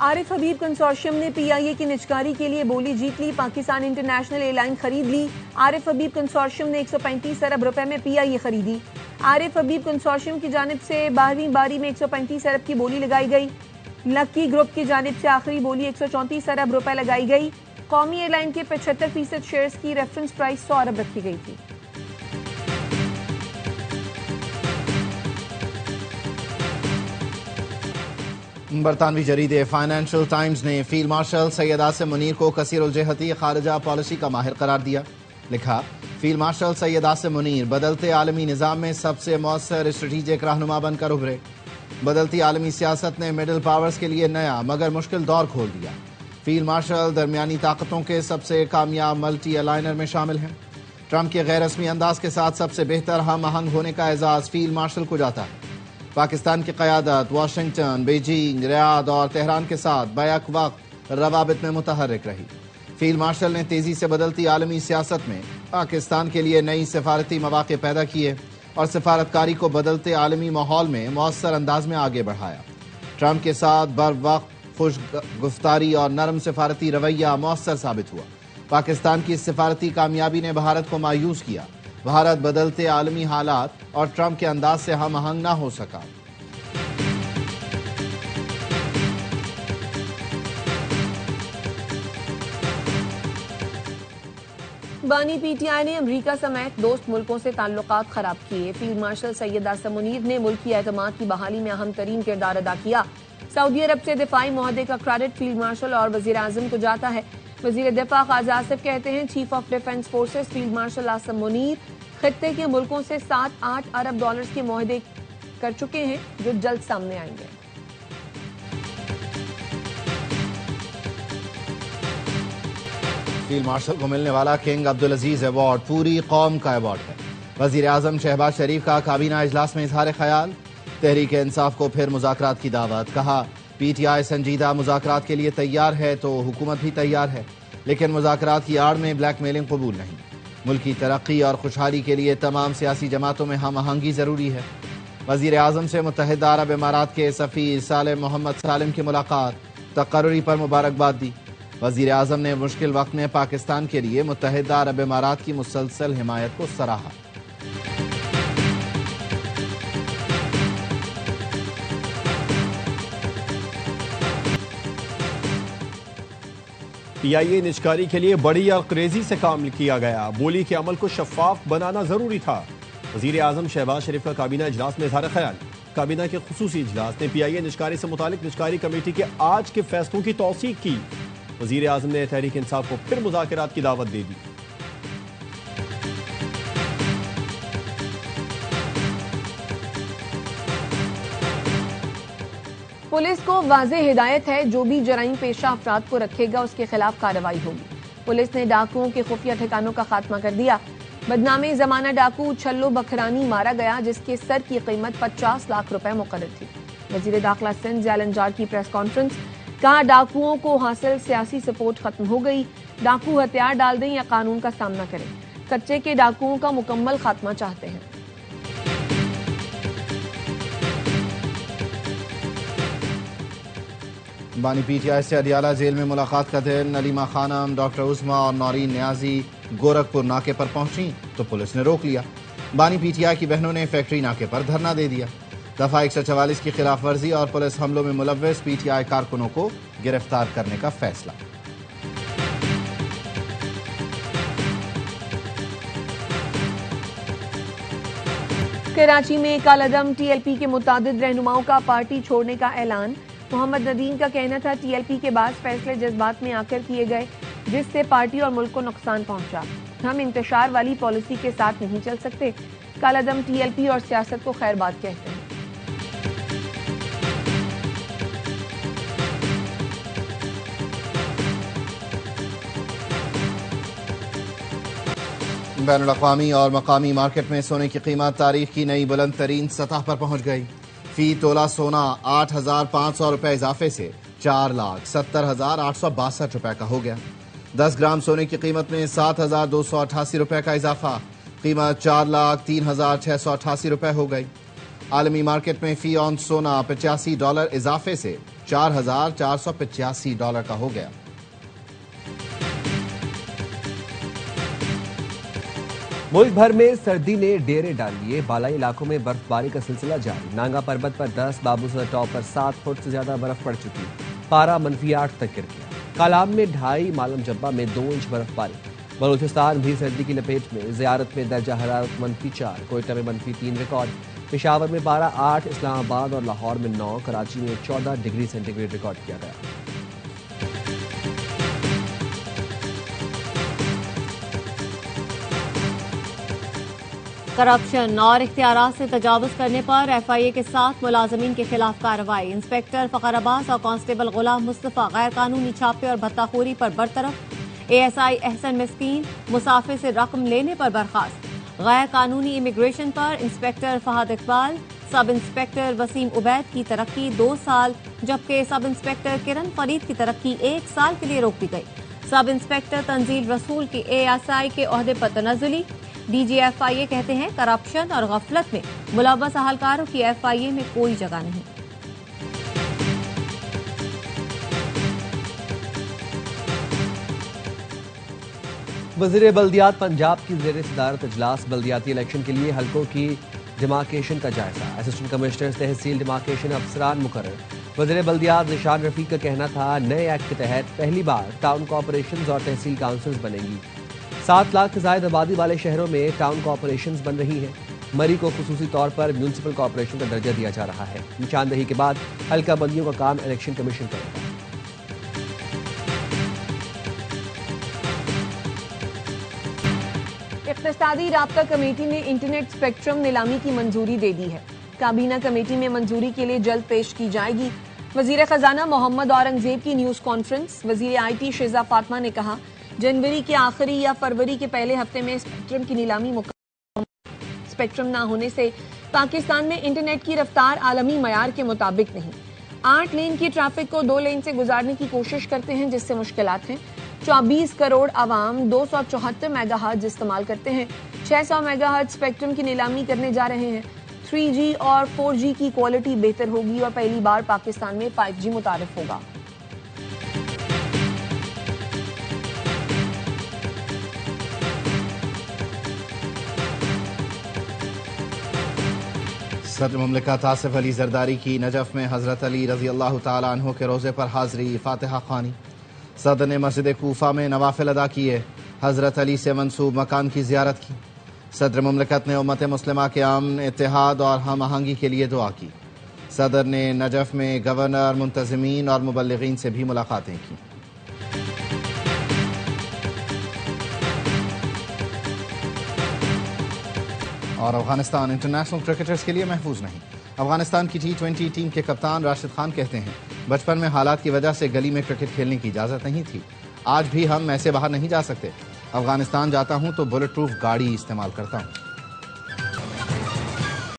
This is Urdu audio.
عارف حبیب کنسورشیم نے پی آئی اے کی نجکاری کے لیے بولی جیت لی، پاکستان انٹرنیشنل ایئر لائن خرید لی۔ عارف حبیب کنسورشیم نے 135 ارب روپے میں پی آئی اے خریدی۔ عارف حبیب کنسورشیم کی جانب سے 12ویں باری میں 135 ارب کی بولی لگائی گئی۔ لکی گروپ کی جانب سے آخری بولی 134 ارب روپے لگائی گئی۔ قومی ایئر لائن کے 75% شیئرز کی ریفرنس پرائس 100 ارب رکھی گئی تھی۔ برطانوی جریدے فائنینشل ٹائمز نے فیلڈ مارشل سید عاصم منیر کو کثیر الجہتی خارجہ پالیسی کا ماہر قرار دیا۔ لکھا، فیلڈ مارشل سید عاصم منیر بدلتے عالمی نظام میں سب سے مؤثر اسٹریٹجک رہنما بن کر ابھرے۔ بدلتی عالمی سیاست نے مڈل پاورز کے لیے نیا مگر مشکل دور کھول دیا۔ فیلڈ مارشل درمیانی طاقتوں کے سب سے کامیاب ملٹی الائنر میں شامل ہیں۔ ٹرمپ کے غیر رسمی انداز کے ساتھ سب سے بہتر ہم آہنگ ہونے کا اعزاز فیلڈ مارشل کو جاتا ہے۔ پاکستان کی قیادت واشنگٹن، بیجنگ، ریاض اور تہران کے ساتھ بیک وقت روابط میں متحرک رہی۔ فیلڈ مارشل نے تیزی سے بدلتی عالمی سیاست میں پاکستان کے لیے نئی سفارتی مواقع پیدا کیے اور سفارتکاری کو بدلتے عالمی ماحول میں مؤثر انداز میں آگے بڑھایا۔ ٹرمپ کے ساتھ بر وقت خوش گفتاری اور نرم سفارتی رویہ مؤثر ثابت ہوا۔ پاکستان کی سفارتی کامیابی نے بھارت کو مایوس کیا۔ بھارت بدلتے عالمی حالات اور ٹرمپ کے انداز سے ہم آہنگ نہ ہو سکا۔ بانی پی ٹی آئی نے امریکہ سمیت دوست ملکوں سے تعلقات خراب کیے۔ فیلڈ مارشل سید عاصم منیر نے ملکی اعتماد کی بحالی میں اہم ترین کردار ادا کیا۔ سعودی عرب سے دفاعی معاہدے کا کریڈٹ فیلڈ مارشل اور وزیر اعظم کو جاتا ہے۔ وزیر دفاع قاضی آصف کہتے ہیں chief of defence forces field marshal Asim Munir خطے کے ملکوں سے 7-8 ارب ڈالرز کے معاہدے کر چکے ہیں جو جلد سامنے آئیں گے۔ فیلڈ مارشل کو ملنے والا کنگ عبدالعزیز ایوارڈ پوری قوم کا ایوارڈ ہے۔ وزیر اعظم شہباز شریف کا کابینہ اجلاس میں اظہار خیال۔ تحریک انصاف کو پھر مذاکرات کی دعوت۔ کہا، پی ٹی آئی سنجیدہ مذاکرات کے لیے تیار ہے تو حکومت بھی تیار ہے، لیکن مذاکرات کی آڑ میں بلیک میلنگ قبول نہیں۔ ملکی ترقی اور خوشحالی کے لیے تمام سیاسی جماعتوں میں ہم آہنگی ضروری ہے۔ وزیر اعظم سے متحدہ عرب امارات کے سفیر سالم محمد سالم کی ملاقات، تقرری پر مبارکباد دی۔ وزیر اعظم نے مشکل وقت میں پاکستان کے لیے متحدہ عرب امارات کی مسلسل حمایت کو سراہا۔ پی آئی اے نجکاری کے لیے بڑی اور کریزی سے کام کیا گیا۔ بولی کے عمل کو شفاف بنانا ضروری تھا۔ وزیر اعظم شہباز شریف کا کابینہ اجلاس میں اظہار خیال۔ کابینہ کے خصوصی اجلاس نے پی آئی اے نجکاری سے متعلق نجکاری کمیٹی کے آج کے فیصلوں کی توثیق کی۔ وزیر اعظم نے تحریک انصاف کو پھر مذاکرات کی دعوت دے دی۔ پولیس کو واضح ہدایت ہے، جو بھی جرائم پیشہ افراد کو رکھے گا اس کے خلاف کارروائی ہوگی۔ پولیس نے ڈاکوؤں کے خفیہ ٹھکانوں کا خاتمہ کر دیا۔ بدنام زمانہ ڈاکو چھلو بکھرانی مارا گیا، جس کے سر کی قیمت 50 لاکھ روپے مقرر تھی۔ وزیر داخلہ سندھ ضیاء الانجار کی پریس کانفرنس۔ کہا، ڈاکوؤں کو حاصل سیاسی سپورٹ ختم ہو گئی۔ ڈاکو ہتھیار ڈال دیں یا قانون کا سامنا کریں۔ کچے کے ڈاکوؤں کا مکمل خاتمہ چاہتے ہیں۔ بانی پی ٹی آئی سے اڈیالہ جیل میں ملاقات کا دن۔ علیمہ خانم، ڈاکٹر عظمیٰ اور نورین نیازی گورکھپور ناکے پر پہنچیں تو پولیس نے روک لیا۔ بانی پی ٹی آئی کی بہنوں نے فیکٹری ناکے پر دھرنا دے دیا۔ دفعہ 144 کی خلاف ورزی اور پولیس حملوں میں ملوث پی ٹی آئی کارکنوں کو گرفتار کرنے کا فیصلہ۔ کراچی میں کالعدم ٹی ایل پی کے متعدد رہنماؤں کا پارٹی چھوڑنے کا اعلان۔ محمد ندیم کا کہنا تھا ٹی ایل پی کے بعض فیصلے جذبات میں آ کر کیے گئے، جس سے پارٹی اور ملک کو نقصان پہنچا۔ ہم انتشار والی پالیسی کے ساتھ نہیں چل سکتے۔ کالعدم ٹی ایل پی اور سیاست کو خیر بات کہتے ہیں۔ بین الاقوامی اور مقامی مارکیٹ میں سونے کی قیمت تاریخ کی نئی بلند ترین سطح پر پہنچ گئی۔ فی تولہ سونا 8,500 روپے اضافے سے 4,70,862 روپے کا ہو گیا۔ 10 گرام سونے کی قیمت میں 7,288 روپے کا اضافہ، قیمت 4,03,688 روپے ہو گئی۔ عالمی مارکیٹ میں فی اونس سونا $85 اضافے سے $4,485 کا ہو گیا۔ ملک بھر میں سردی نے ڈیرے ڈال دیے، بالائی علاقوں میں برف باری کا سلسلہ جاری۔ نانگا پربت پر 10، بابوسر ٹاپ پر 7 فٹ سے زیادہ برف پڑ چکی، پارا -8 تک گر گیا۔ کالام میں 2.5، مالم جبہ میں 2 انچ برف باری۔ بلوچستان بھی سردی کی لپیٹ میں، زیارت میں درجہ حرارت -4، کوئٹہ میں -3 ریکارڈ، پشاور میں پارا 8، اسلام آباد اور لاہور میں 9، کراچی میں 14 ڈگری سینٹی گریڈ ریکارڈ کیا گیا۔ کرپشن اور اختیارات سے تجاوز کرنے پر ایف آئی اے کے 7 ملازمین کے خلاف کارروائی۔ انسپکٹر فخر عباس اور کانسٹیبل غلام مصطفیٰ غیر قانونی چھاپے اور بھتہ خوری پر برطرف۔ اے ایس آئی احسن مسکین مسافر سے رقم لینے پر برخاست۔ غیر قانونی امیگریشن پر inspector Fahad Iqbal, sub inspector Waseem Ubaid کی ترقی 2 سال، جبکہ سب انسپکٹر کرن فرید کی ترقی 1 سال کے لیے روک دی گئی۔ سب انسپکٹر تنزیل رسول کی اے ایس آئی کے عہدے پر تنزلی۔ ڈی جی ایف آئی اے کہتے ہیں کرپشن اور غفلت میں ملوث اہلکاروں کی ایف آئی اے میں کوئی جگہ نہیں۔ وزیر بلدیات پنجاب کی زیر صدارت اجلاس، بلدیاتی الیکشن کے لیے حلقوں کی ڈیمارکیشن کا جائزہ۔ اسسٹنٹ کمشنر تحصیل ڈیمارکیشن افسران مقرر۔ وزیر بلدیات ذیشان رفیق کا کہنا تھا نئے ایکٹ کے تحت پہلی بار ٹاؤن کارپوریشنز اور تحصیل کاؤنسلز بنیں گی۔ 7 لاکھ سے زائد آبادی والے شہروں میں ٹاؤن کارپوریشنز بن رہی ہیں۔ مری کو خصوصی طور پر میونسپل کارپوریشن کا درجہ دیا جا رہا ہے۔ نشاندہی کے بعد حلقہ بندیوں کا کام الیکشن کمیشن کرے گا۔ اقتصادی رابطہ کمیٹی نے انٹرنیٹ اسپیکٹرم نیلامی کی منظوری دے دی ہے۔ کابینہ کمیٹی میں منظوری کے لیے جلد پیش کی جائے گی۔ وزیر خزانہ محمد اورنگزیب کی نیوز کانفرنس۔ وزیر آئی ٹی شہزاد فاطمہ نے کہا جنوری کے آخری یا فروری کے پہلے ہفتے میں اسپیکٹرم کی نیلامی مکمل۔ اسپیکٹرم نہ ہونے سے پاکستان میں انٹرنیٹ کی رفتار عالمی معیار کے مطابق نہیں۔ 8 لین کی ٹریفک کو 2 لین سے گزارنے کی کوشش کرتے ہیں، جس سے مشکلات ہیں۔ 24 کروڑ عوام 274 میگا ہرٹز استعمال کرتے ہیں۔ 600 میگا ہرٹز اسپیکٹرم کی نیلامی کرنے جا رہے ہیں۔ 3G اور 4G کی کوالٹی بہتر ہوگی اور پہلی بار پاکستان میں 5G متعارف ہوگا۔ صدر مملکت آصف علی زرداری کی نجف میں حضرت علی رضی اللہ تعالیٰ عنہ کے روزے پر حاضری، فاتحہ خوانی۔ صدر نے مسجد کوفہ میں نوافل ادا کیے، حضرت علی سے منسوب مکان کی زیارت کی۔ صدر مملکت نے امت مسلمہ کے امن، اتحاد اور ہم آہنگی کے لیے دعا کی۔ صدر نے نجف میں گورنر، منتظمین اور مبلغین سے بھی ملاقاتیں کی۔ اور افغانستان انٹرنیشنل کرکٹرز کے لیے محفوظ نہیں۔ افغانستان کی T20 ٹیم کے کپتان راشد خان کہتے ہیں بچپن میں حالات کی وجہ سے گلی میں کرکٹ کھیلنے کی اجازت نہیں تھی، آج بھی ہم ایسے باہر نہیں جا سکتے۔ افغانستان جاتا ہوں تو بلٹ پروف گاڑی استعمال کرتا ہوں۔